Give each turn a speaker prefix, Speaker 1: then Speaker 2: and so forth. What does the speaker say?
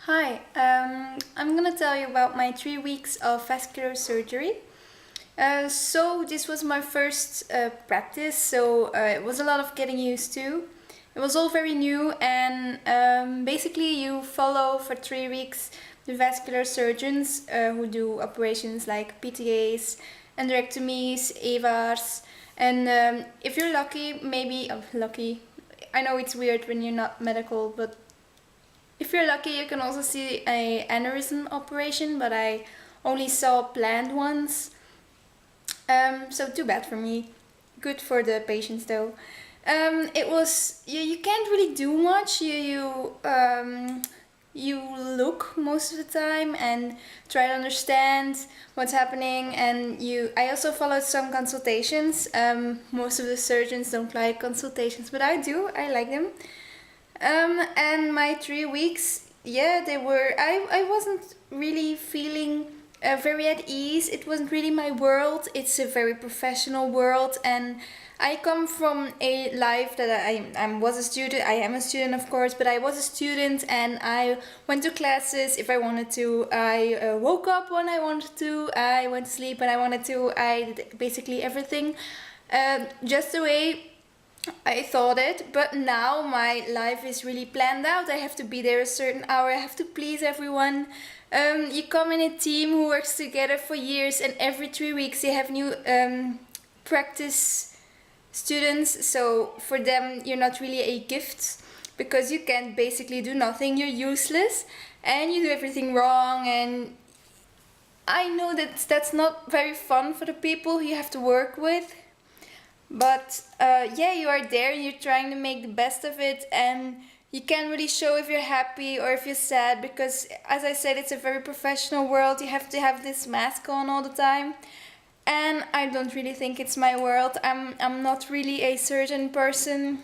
Speaker 1: Hi, I'm gonna tell you about my 3 weeks of vascular surgery. So this was my first practice, so it was a lot of getting used to. It was all very new, and basically you follow for 3 weeks the vascular surgeons who do operations like PTAs, enderectomies, EVARs, and if you're lucky, maybe lucky. I know it's weird when you're not medical, but if you're lucky, you can also see a aneurysm operation, but I only saw planned ones. So too bad for me. Good for the patients though. It was you can't really do much. You look most of the time and try to understand what's happening. And I also followed some consultations. Most of the surgeons don't like consultations, but I do. I like them. And my 3 weeks, yeah, they were. I wasn't really feeling very at ease. It wasn't really my world. It's a very professional world, and I come from a life that I was a student. I am a student, of course, but I was a student, and I went to classes if I wanted to. I woke up when I wanted to. I went to sleep when I wanted to. I did basically everything, just the way I thought it, but now my life is really planned out. I have to be there a certain hour. I have to please everyone. You come in a team who works together for years, and every 3 weeks you have new practice students. So for them, you're not really a gift because you can basically do nothing. You're useless, and you do everything wrong. And I know that that's not very fun for the people you have to work with. But yeah, you are there, you're trying to make the best of it, and you can't really show if you're happy or if you're sad because, as I said, it's a very professional world. You have to have this mask on all the time, and I don't really think it's my world. I'm not really a surgeon person.